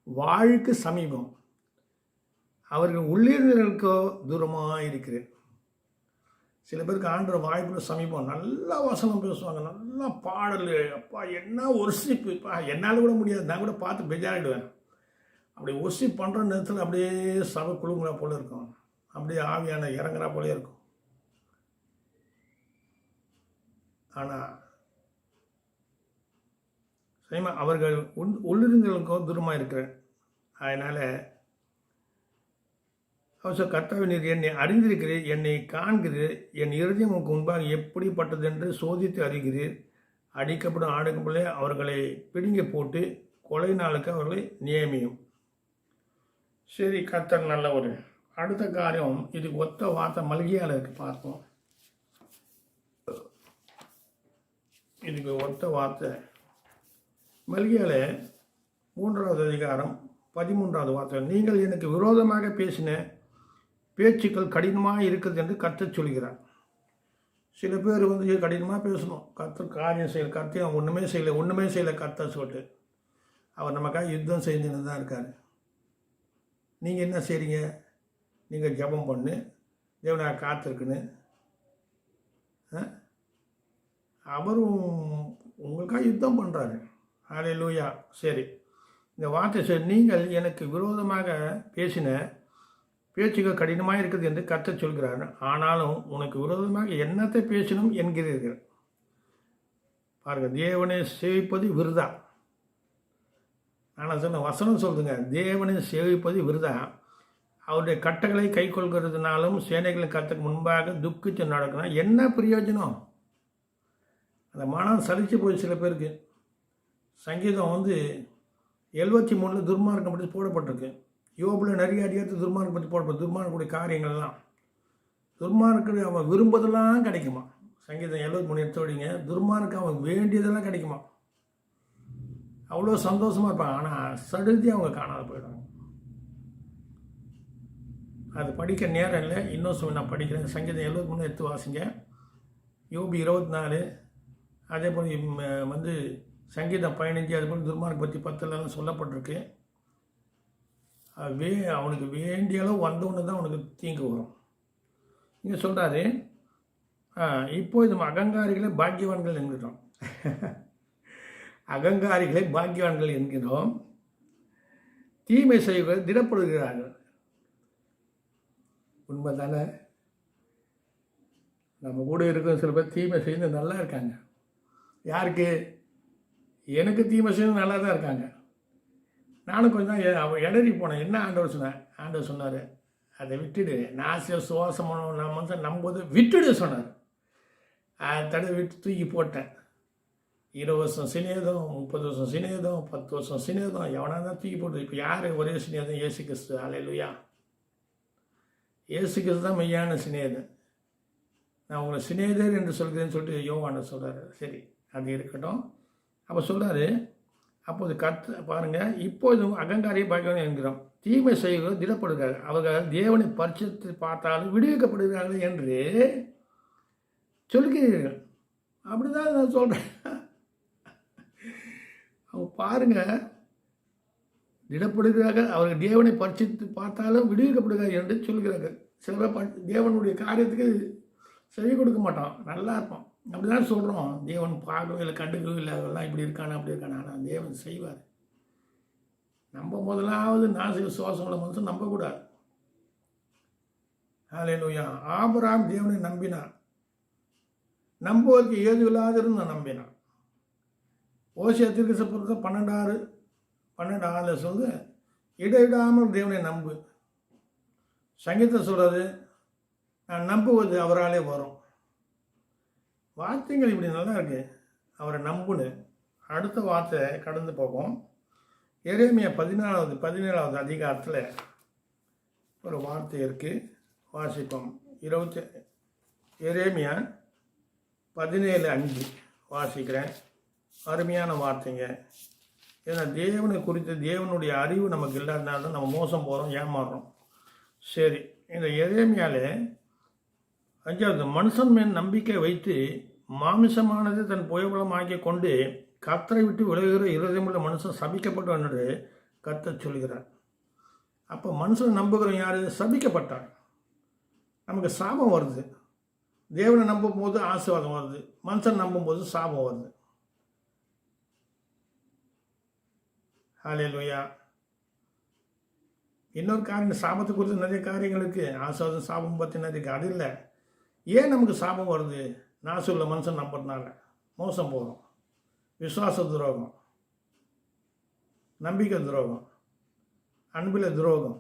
வாழ்க்கு சமீபம், அவர்கள் உள்ளிருந்தவர்களுக்கோ தூரமாக இருக்கிறேன். சில பேருக்கு ஆண்டவர் வாய்ப்புல சமீபம், நல்லா வசனம் பேசுவாங்க, நல்லா பாடல், அப்பா என்ன ஒர்ஷிப்பு, என்னால் கூட முடியாது, நான் கூட பார்த்து பெஜாரிடுவேன். அப்படி ஒர்ஷிப் பண்ணுற நேரத்தில் அப்படியே சபை குழுங்குறா போல இருக்கும், அப்படியே ஆவியான இறங்குறா போலே இருக்கும். ஆனால் சரிமா அவர்கள் உள்ளிருந்தவர்களுக்கோ தூரமாக இருக்கிறேன். அதனால் அவர் கர்த்தாவே, நீர் என்னை அறிந்திருக்கிறீர், என்னை காண்கிறீர், என் இருதயம் உனக்கு முன்பாக எப்படிப்பட்டது என்று சோதித்து அறிகிறீர். அடிக்கப்படும் ஆடுகளே அவர்களை பிடுங்கி போட்டு கொலை நாளுக்கு அவர்களை நியமியும். சரி, கர்த்தர் நல்ல ஒரு அடுத்த காரியம், இதுக்கு ஒத்த வார்த்தை மல்கியால் இருக்கு, பார்ப்போம். இதுக்கு ஒத்த வார்த்தை மல்கியால 3வது அதிகாரம் 13வது வார்த்தை. நீங்கள் எனக்கு விரோதமாக பேசின பேச்சுக்கள் கடினமாக இருக்குது என்று கர்த்தர் சொல்கிறார். சில பேர் கடினமாக பேசணும், கர்த்தர் காரியம் செய்யல, கர்த்தர் ஒன்றுமே செய்யலை கர்த்தர் சொல்லிட்டு அவர் நமக்காக யுத்தம் செஞ்சுன்னு தான் இருக்கார். நீங்கள் என்ன செய்கிறீங்க? நீங்கள் ஜெபம் பண்ணு, தேவனாக காத்திருக்குன்னு, அவரும் உங்களுக்காக யுத்தம் பண்ணுறாரு. ஹல்லேலூயா. சரி, இந்த வார்த்தை சரி, நீங்கள் எனக்கு விரோதமாக பேசின பேச்சுகள் கடினமாக இருக்குது என்று கர்த்தர் சொல்கிறார். ஆனாலும் உனக்கு விரோதமாக என்னத்தை பேசணும் என்கிறீர்கள். பாருங்கள், தேவனை சேவிப்பது விருதா. ஆனால் சொன்ன வசனம் சொல்லுங்க, தேவனை சேவிப்பது விருதா, அவருடைய கட்டளை கை கொள்கிறதுனாலும் சேனைகளின் கர்த்தருக்கு முன்பாக துக்கித்து நடக்கணும். என்ன பிரயோஜனம்? அந்த மனம் சலிச்சு போய் சில பேருக்கு. சங்கீதம் 73 துர்மார்க்கம் பற்றி போடப்பட்டிருக்கு. யோபில் நிறைய அதிகாரத்து துர்மார்க்கம் பற்றி போடப்பட்டு, துர்மார்க்கக்கூடிய காரியங்கள்லாம், துர்மார்க்கு அவன் விரும்புவதெல்லாம் கிடைக்குமா? சங்கீதம் 73 எடுத்து விடிங்க, துர்மார்க்கு அவன் வேண்டியதெல்லாம் கிடைக்குமா? அவ்வளோ சந்தோஷமாக இருப்பாங்க. ஆனால் சடுதி அவங்க காணாத போயிடுவாங்க. அது படிக்க நேரம் இல்லை, இன்னும் நான் படிக்கிறேன். சங்கீதம் 73 எடுத்து வாசிங்க. யோபி 24, அதே போல் சங்கீதம் 15, அதுபோல் துர்மார்க்கு பற்றி 10 சொல்லப்பட்டிருக்கு. அவனுக்கு வேண்டிய அளவு வந்தவொன்னு தான் அவனுக்கு தீங்கு வரும். இங்கே சொல்கிறாரு, இப்போது நம்ம அகங்காரிகளை பாக்கியவான்கள் என்கிறோம். அகங்காரிகளை பாக்கியவான்கள் என்கிறோம், தீமை செய்வர்கள் திடப்படுகிறார்கள். உண்மை தானே? நம்ம கூட இருக்கிற சில பேர் தீமை செய்து நல்லா இருக்காங்க. யாருக்கு? எனக்கு தீமை செய்து நல்லா தான் இருக்காங்க. நானும் கொஞ்சம் இடறி போனேன். என்ன ஆண்டவர் சொன்னேன்? ஆண்டவர் சொன்னார், அதை விட்டுடு, நாசிய சுவாசம் நம்ம நம்போது விட்டுடு சொன்னார். அதை தடவை விட்டு தூக்கி போட்டேன். 20 வருஷம் சிநேதம், 30 வருஷம் சிநேதம், 10 வருஷம் சிநேதம், எவனாக தான் தூக்கி போட்டு. இப்போ யார் ஒரே சிநேதம்? இயேசு கிறிஸ்து. அல்லேலூயா. இயேசு கிறிஸ்து தான் மெய்யான சிநேதம். நான் உங்களை சிநேதர் என்று சொல்கிறேன்னு சொல்லிட்டு யோவான் சொல்கிறார். சரி, அது இருக்கட்டும். அப்போ சொல்கிறாரு, அப்போது பாருங்கள், இப்போதும் அகங்காரியை பாக்கியம் என்கிறோம், தீமை செய்வது திடப்படுகிறார், அவர்கள் தேவனை பரிசுத்து பார்த்தாலும் விடுவிக்கப்படுகிறார்கள் என்று சொல்கிறீர்கள். அப்படி தான் நான் சொல்கிறேன். அவங்க பாருங்கள், திடப்படுகிறார்கள், அவர்கள் தேவனை பரிசுத்து பார்த்தாலும் விடுவிக்கப்படுகிறார்கள் என்று சொல்கிறார்கள். சில பேர் தேவனுடைய காரியத்துக்கு செவி கொடுக்க மாட்டோம், நல்லா இருப்போம். அப்படி தான் சொல்கிறோம், தேவன் பார்க்கவே இல்லை, கண்டுக்கவே இல்லை, அதெல்லாம் இப்படி இருக்கானா அப்படி இருக்கானா. ஆனால் தேவன் செய்வார். நம்ம முதலாவது நாசி விசுவாசங்களை மனுஷன் நம்பக்கூடாது. ஹல்லேலூயா. ஆபிரகாம் தேவனை நம்பினான், நம்புவதற்கு ஏது இல்லாதிருந்து நம்பினான். ஓசியா தீர்க்கதரிசி 12:6 சொல்லுது, இடையிடாமல் தேவனை நம்பு. சங்கீதம் சொல்கிறது, நான் நம்புவது அவராலே வரும். வார்த்தைகள் இப்படி நல்லா இருக்கு, அவரை நம்புன்னு. அடுத்த வார்த்தை கடந்து போகும். எரேமியா 17வது அதிகாரத்தில் ஒரு வார்த்தை இருக்குது, வாசிப்போம். எரேமியா 17:5 வாசிக்கிறேன். அருமையான வார்த்தைங்க. ஏன்னா தேவனை குறித்து தேவனுடைய அறிவு நமக்கு இல்லாதனால நம்ம மோசம் போகிறோம், ஏமாறுறோம். சரி, இந்த எரேமியாவில் 5வது, மனுஷன் மேல் நம்பிக்கை வைத்து மாமிசமானது தன் புயபலமாக்கி கொண்டு கர்த்தரை விட்டு விலகுகிற இருதயமுள்ள மனுஷன் சபிக்கப்பட்டவன் என்று கர்த்தர் சொல்கிறார். அப்போ மனுஷன் நம்புகிறவன் யார்? சபிக்கப்பட்டான். நமக்கு சாபம் வருது. தேவனை நம்பும் போது ஆசீர்வாதம் வருது, மனுஷன் நம்பும்போது சாபம் வருது. ஹல்லேலூயா. இன்னொரு காரியம், சாபத்தை குறித்து நிறைய காரியங்கள் இருக்குது. ஆசீர்வாதம் சாபம் பற்றி நிறைய இருக்குது. அது இல்லை, ஏன் நமக்கு சாபம் வருது? நான் சொல்ல மனுஷன் நம்புறதுனால மோசம் போகிறோம். விசுவாச துரோகம், நம்பிக்கை துரோகம், அன்பில் துரோகம்.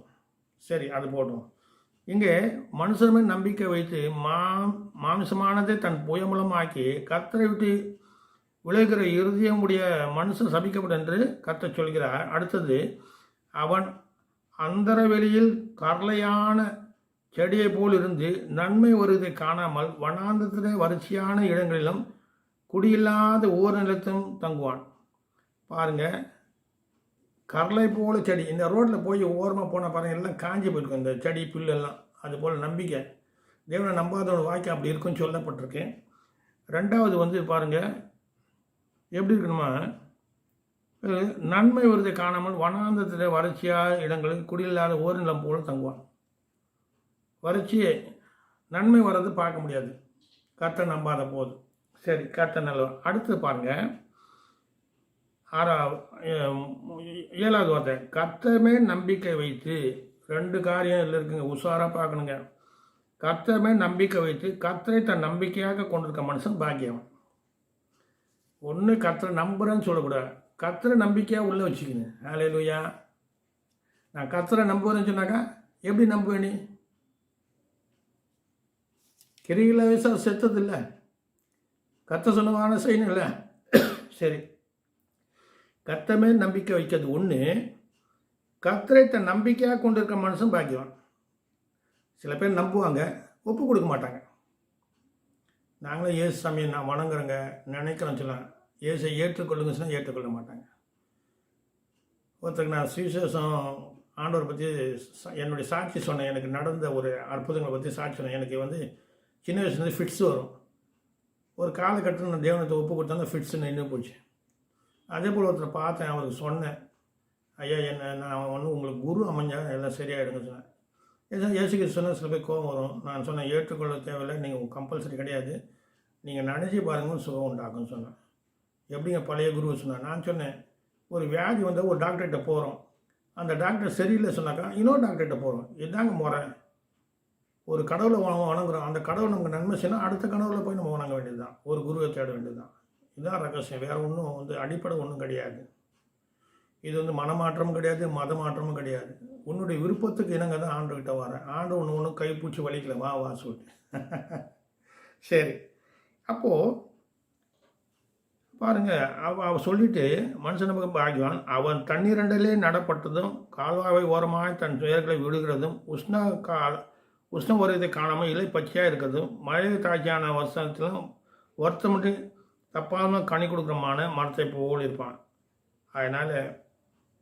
சரி, அது போட்டோம். இங்கே மனுஷமே நம்பிக்கை வைத்து மாமிசமானதை தன் புயமூலமாக்கி கர்த்தரை விட்டு விளைகிற இருதயமுடைய மனுஷன் சபிக்கப்படும் என்று கர்த்தர் சொல்கிறார். அடுத்தது, அவன் அந்தரவெளியில் கரளையான செடியை போல் இருந்து நன்மை வருவதை காணாமல் வனாந்தரத்திலே வறட்சியான இடங்களிலும் குடியில்லாத ஊர் நிலத்தும் தங்குவான். பாருங்க, கரளை போல செடி. இந்த ரோட்டில் போய் ஓரமாக போனால் பாருங்கள், எல்லாம் காஞ்சி போயிருக்கும் இந்த செடி புல்லெல்லாம். அதுபோல் நம்பிக்கை, தேவனை நம்பாதவன் வாழ்க்கை அப்படி இருக்குன்னு சொல்லப்பட்டிருக்கு. 2வது பாருங்கள் எப்படி இருக்கணுமா, நன்மை வருவதை காணாமல் வனாந்தரத்தில் வறட்சியாக இடங்களில் குடியில்லாத ஓர் நிலம் போல தங்குவான். வறட்சியே, நன்மை வர்றது பார்க்க முடியாது கர்த்தர் நம்பாத போது. சரி, கர்த்தர் நல்லவன். அடுத்து பாருங்கள் 7வது வார்த்தை, கர்த்தமே நம்பிக்கை வைத்து. 2 காரியம் இதில் இருக்குங்க, உஷாராக பார்க்கணுங்க. கர்த்தமே நம்பிக்கை வைத்து கர்த்தரை தன் நம்பிக்கையாக கொண்டிருக்க மனுஷன் பாக்கியவன். ஒன்று கர்த்தரை நம்புகிறேன்னு சொல்லக்கூடாது, கர்த்தரை நம்பிக்கையாக உள்ளே வச்சுக்கணும். ஹல்லேலூயா. நான் கர்த்தரை நம்புகிறேன்னு சொன்னாக்கா எப்படி நம்புவேன்? நீ கிரியில விசுவாசம் செத்தது இல்லை, கர்த்தர் சொன்னமான செய்யணும் இல்லை. சரி, கர்த்தர் மேல் நம்பிக்கை வைக்கிறது ஒன்று. கர்த்தரை தன் நம்பிக்கையாக கொண்டு இருக்க மனுஷன் பாக்கியவான். சில பேர் நம்புவாங்க, ஒப்பு கொடுக்க மாட்டாங்க. நாங்களும் இயேசு சாமியை நான் வணங்குறேங்க நினைக்கிறோன்னு சொல்லலாம், இயேசை ஏற்றுக்கொள்ளுங்க சொன்னால் ஏற்றுக்கொள்ள மாட்டாங்க. ஒருத்தருக்கு நான் சுவிசேஷம் ஆண்டவரை பற்றி என்னுடைய சாட்சி சொன்னேன். எனக்கு நடந்த ஒரு அற்புதங்களை பற்றி சாட்சி சொன்னேன். எனக்கு சின்ன வயசுலேருந்து ஃபிட்ஸ் வரும். ஒரு காலகட்டத்தில் நான் தேவனத்தை ஒப்பு கொடுத்தாலும் ஃபிட்ஸ் நின்று போச்சு. அதே போல் ஒருத்தரை பார்த்தேன், அவருக்கு சொன்னேன், ஐயா நான் உங்களுக்கு குரு அமைஞ்சா எல்லாம் சரியாயிடுங்க சொன்னேன். ஏசுக்கு சொன்னால் சில பேர் கோபம் வரும். நான் சொன்னேன், ஏற்றுக்கொள்ள தேவையில்லை, நீங்கள் கம்பல்சரி கிடையாது, நீங்கள் நினச்சி பாருங்கன்னு சுகம் உண்டாக்குன்னு சொன்னேன். எப்படிங்க பழைய குருவை சொன்னேன். நான் சொன்னேன், ஒரு வியாதி வந்தால் ஒரு டாக்டர்கிட்ட போகிறோம், அந்த டாக்டர் சரியில்லை சொன்னாக்கா இன்னொரு டாக்டர்கிட்ட போகிறோம். இதுதாங்க முறை. ஒரு கடவுளை வணங்குறோம், அந்த கடவுள் நமக்கு நன்மை செய்யணும், அடுத்த கடவுளை போய் நம்ம வணங்க வேண்டியது தான், ஒரு குருவை தேட வேண்டியது தான். இதுதான் ரகசியம். வேறு ஒன்றும் அடிப்படை ஒன்றும் கிடையாது. இது மனமாற்றமும் கிடையாது, மத மாற்றமும் கிடையாது. உன்னுடைய விருப்பத்துக்கு இணங்க தான் ஆண்டுகிட்ட வரேன். ஆண்டு ஒன்று கைப்பூச்சி வலிக்கல, வா சொல்லிட்டு. சரி, அப்போது பாருங்கள், அவன் சொல்லிட்டு மனுஷன் நமக்கு பாக்கியவான். அவன் தண்ணீரண்டிலே நடப்பட்டதும் கால்வாவை ஓரமாக தன் துயர்களை விடுகிறதும் உஷ்ண வருவதை காணாமல் இலை பச்சையாக இருக்கிறதும் மழை தாட்சியான வருஷத்திலும் வருத்தமிட்டு தப்பாமல் கனி கொடுக்குறமான மரத்தை போல் இருப்பான். அதனால்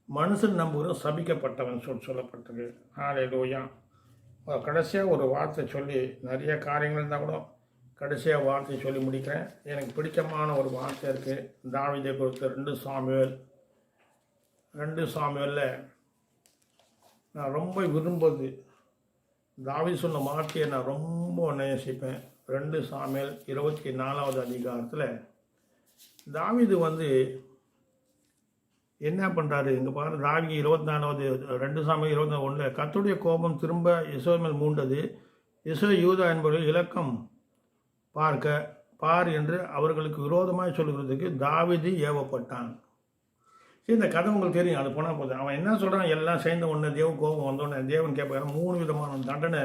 மனுஷன் நம்புகிறோம் சபிக்கப்பட்டவன் சொல்லப்பட்டிருக்கு. ஹல்லேலூயா. கடைசியாக ஒரு வார்த்தை சொல்லி, நிறைய காரியங்கள் இருந்தால் கூட கடைசியாக வார்த்தை சொல்லி முடிக்கிறேன். எனக்கு பிடிச்சமான ஒரு வார்த்தை இருக்குது, தாவீதை குறித்து 2 சாமுவேலில் நான் ரொம்ப விரும்புவது, தாவீது சொன்ன வார்த்தையை நான் ரொம்ப நேசிப்பேன். 2 சாமுவேல் 24வது அதிகாரத்தில் தாவீது என்ன பண்ணுறாரு இங்கே பாரு, தாவீது 24வது 2 சாமுவேல் 24:1, கர்த்தருடைய கோபம் திரும்ப இஸ்ரவேல் மேல் மூண்டது. இஸ்ரவேல் யூதா என்பவர்கள் இலக்கம் பார் என்று அவர்களுக்கு விரோதமாக சொல்கிறதுக்கு தாவீது ஏவப்பட்டான். சரி, இந்த கதை உங்களுக்கு தெரியும், அது போனால் போதும். அவன் என்ன சொல்கிறான், எல்லாம் சேர்ந்த உடனே தேவன் கோபம் வந்தோடனே தேவன் கேட்பாரு, 3 விதமான தண்டனை,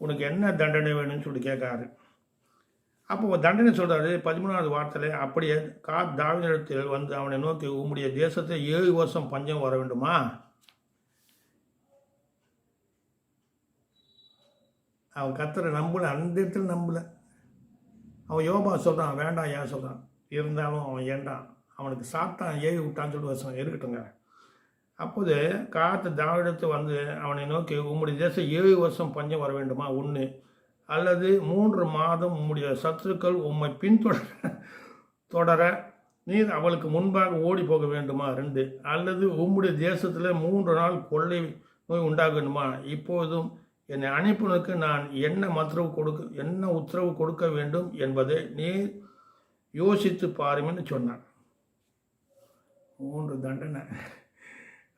உனக்கு என்ன தண்டனை வேணும்னு சொல்லிட்டு கேட்காரு. அப்போ தண்டனை சொல்கிறாரு 13வது வார்த்தையில், அப்படியே தாவீதிடத்தில் வந்து அவனை நோக்கி, உம்முடைய தேசத்தை 7 வருஷம் பஞ்சம் வர வேண்டுமா? அவன் கர்த்தரை நம்பல, அந்த இடத்துல நம்பல. அவன் யோபா சொல்கிறான், வேண்டாம் ஏன் சொல்கிறான், இருந்தாலும் அவன் ஏண்டான், அவனுக்கு சாத்தான் ஏவி விட்டான்னு சொல்லிட்டு வருஷம் இருக்கட்டுங்க. அப்போது தாவீதிடத்தில் வந்து அவனை நோக்கி, உம்முடைய தேசம் 7 வருஷம் பஞ்சம் வர வேண்டுமா? 1, அல்லது 3 மாதம் உம்முடைய சத்துருக்கள் உம்மை தொடர நீர் அவளுக்கு முன்பாக ஓடி போக வேண்டுமா? 2, அல்லது உம்முடைய தேசத்தில் 3 நாள் கொள்ளை நோய் உண்டாக வேண்டுமா? இப்போதும் என்னை அனுப்பினுக்கு நான் என்ன உத்தரவு கொடுக்க வேண்டும் என்பதை நீர் யோசித்து பாருமென்னு சொன்னான். 3 தண்டனை.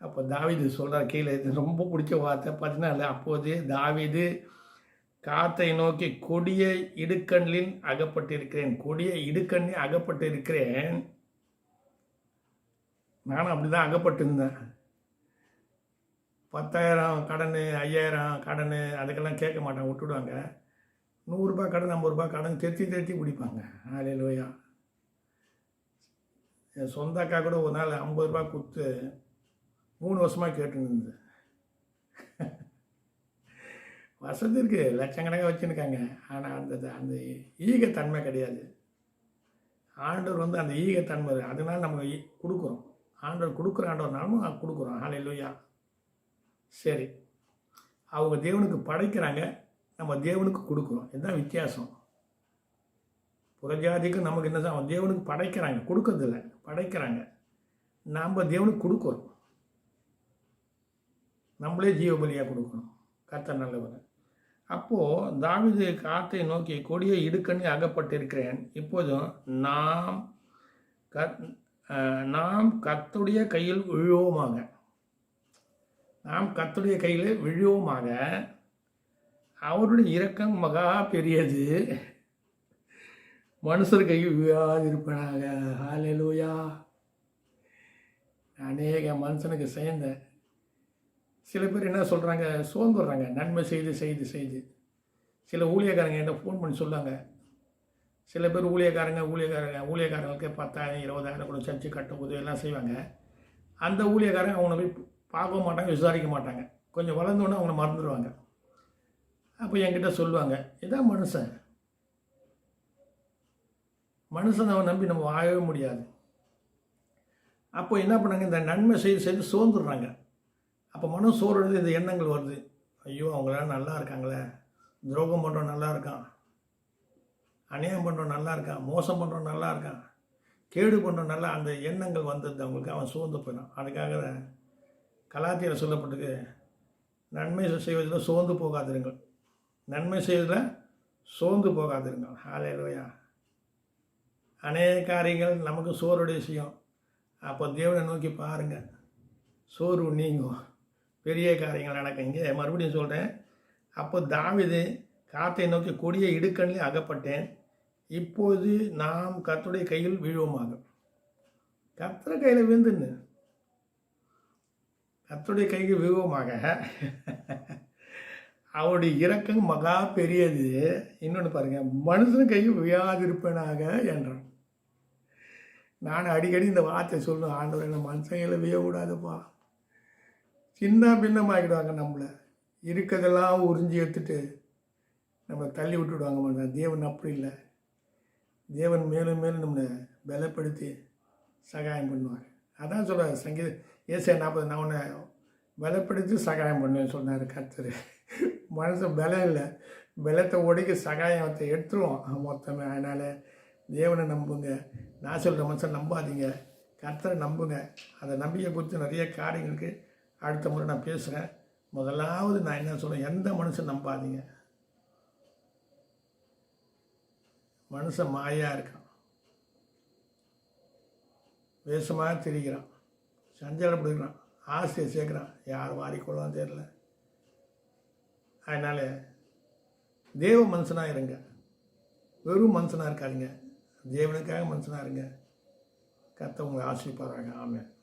அப்போ தாவீது சொல்கிறார், கீழே ரொம்ப பிடிச்ச வார்த்தை 14, அப்போது தாவீது காத்தை நோக்கி, கொடிய இடுக்கண்ணில் அகப்பட்டிருக்கிறேன். கொடிய இடுக்கண்ணில் அகப்பட்டிருக்கிறேன். நானும் அப்படி தான் அகப்பட்டிருந்தேன். 10,000 கடன், 5,000 கடன், அதுக்கெல்லாம் கேட்க மாட்டாங்க, விட்டுடுவாங்க. 100 ரூபாய் கடன், 50 ரூபாய் கடன் திருத்தி பிடிப்பாங்க. ஹல்லேலூயா. என் சொந்த அக்கா கூட ஒரு நாள் 50 ரூபாய் கொடுத்து 3 வருஷமாக கேட்டுருந்தது. வசதி இருக்குது, லட்சக்கணக்காக வச்சுருக்காங்க. ஆனால் அந்த ஈகத்தன்மை கிடையாது. ஆண்டவர் வந்து அந்த ஈகத்தன்மை, அதனால நம்ம கொடுக்குறோம். ஆண்டவர் கொடுக்குற ஆண்டவர்னாலும் கொடுக்குறோம். ஹல்லேலூயா. சரி, அவங்க தேவனுக்கு படைக்கிறாங்க, நம்ம தேவனுக்கு கொடுக்குறோம். இதுதான் வித்தியாசம். புறஜாதிக்கும் நமக்கு என்ன, அவன் தேவனுக்கு படைக்கிறாங்க, கொடுக்கறதில்ல, படைக்கிறாங்க. நாம் தேவனுக்கு கொடுக்குறோம். நம்மளே ஜீவபலியாக கொடுக்கணும். கர்த்தர் நல்லவர். அப்போது தாவீது காத்தை நோக்கி, கொடிய இடுக்கண்ணி அகப்பட்டிருக்கிறேன். இப்போதும் நாம் கர்த்தருடைய கையில் விழுவோமாக. நாம் கர்த்தருடைய கையில் விழுவோமாக. அவருடைய இரக்கம் மகா பெரியது, மனுஷர் கையில் விழாதிருப்பனாக. ஹல்லேலூயா. அநேக மனுஷனுக்கு சேர்ந்த சில பேர் என்ன சொல்கிறாங்க, சோர்ந்துடுறாங்க, நன்மை செய்து. சில ஊழியக்காரங்க என்ன ஃபோன் பண்ணி சொல்லுவாங்க. சில பேர் ஊழியக்காரங்களுக்கு 10,000 20,000 கூட சர்ச்சு கட்டும் போது எல்லாம் செய்வாங்க. அந்த ஊழியக்காரங்க அவனை போய் பார்க்க மாட்டாங்க, விசாரிக்க மாட்டாங்க. கொஞ்சம் வளர்ந்தோன்னே அவனை மறந்துடுவாங்க. அப்போ என்கிட்ட சொல்லுவாங்க, இதான் மனுஷனை அவன் நம்பி நம்ம வாழவே முடியாது. அப்போ என்ன பண்ணாங்க, இந்த நன்மை செய்து சோர்ந்துடுறாங்க. அப்போ மனம் சோறுறது, இந்த எண்ணங்கள் வருது. ஐயோ, அவங்களாம் நல்லா இருக்காங்களே, துரோகம் பண்ணுறோம் நல்லா இருக்கான், அநியாயம் பண்ணுறோம் நல்லா இருக்கான், மோசம் பண்ணுறோம் நல்லா இருக்கான், கேடு பண்ணுறோம் நல்லா, அந்த எண்ணங்கள் வந்தது அவங்களுக்கு. அவன் சோர்ந்து போயிடான். அதுக்காக கலாத்தியில் சொல்லப்பட்டிருக்கு, நன்மை செய்வதில் சோர்ந்து போகாதிருங்கள், நன்மை செய்வதில் சோர்ந்து போகாதிருங்கள். ஹல்லேலூயா. அநேக காரியங்கள் நமக்கு சோறுடைய செய்யும். அப்போ தேவனை நோக்கி பாருங்கள், சோர்வு நீங்கும், பெரிய காரியங்கள் நடக்கும். இங்கே மறுபடியும் சொல்கிறேன், அப்போ தாவீது காத்தை நோக்கி, கொடிய இடுக்கண்ணில் அகப்பட்டேன். இப்போது நாம் கர்த்தருடைய கையில் விழுவோமாக. கர்த்தர் கையில் விழுந்துன்னு, கர்த்தருடைய கைக்கு விழுவோமாக. அவருடைய இரக்கம் மகா பெரியது. இன்னொன்று பாருங்கள், மனுஷன் கையில் விழாதிருப்பனாக என்றான். நான் அடிக்கடி இந்த வார்த்தை சொல்லுவேன், ஆண்டவர் என்ன மனுஷங்களை விழக்கூடாதுப்பா, சின்ன பின்னமாகிடுவாங்க, நம்மளை இருக்கிறதெல்லாம் உறிஞ்சி எடுத்துட்டு நம்மளை தள்ளி விட்டுடுவாங்க. மாட்டாங்க. தேவன் அப்படி இல்லை. தேவன் மேலும் மேலும் நம்மளை பலப்படுத்தி சகாயம் பண்ணுவார். அதான் சொல்கிறார் சங்கீத ஏசாயா 40, நான் உன்னை பலப்படுத்தி சகாயம் பண்ணுவேன்னு சொன்னார் கர்த்தர். மனசு பலம் இல்லை, பலத்தை உடைக்க சகாயத்தை எடுத்துருவோம் மொத்தமே. அதனால் தேவனை நம்புங்க. நான் சொல்கிற மனுஷன் நம்பாதீங்க, கர்த்தரை நம்புங்க. அந்த நம்பிக்கை குறித்து நிறைய காரியங்களுக்கு அடுத்த முறை நான் பேசுகிறேன். முதலாவது நான் என்ன சொல்கிறேன், எந்த மனுஷன் நம்பாதீங்க. மனுஷன் மாயாக இருக்கான், வேஷமாக திரிகிறான், சஞ்சலப்படுகிறான், ஆசையை சேர்க்குறான், யார் வாரிக்கொள்ளான்னு தெரியல. அதனால் தேவ மனுஷனாக இருங்க, வெறும் மனுஷனாக இருக்காதுங்க, தேவனுக்காக மனுஷனாக இருங்க. கர்த்தர் உங்களை ஆசீர்வதிப்பாராக. ஆமென்.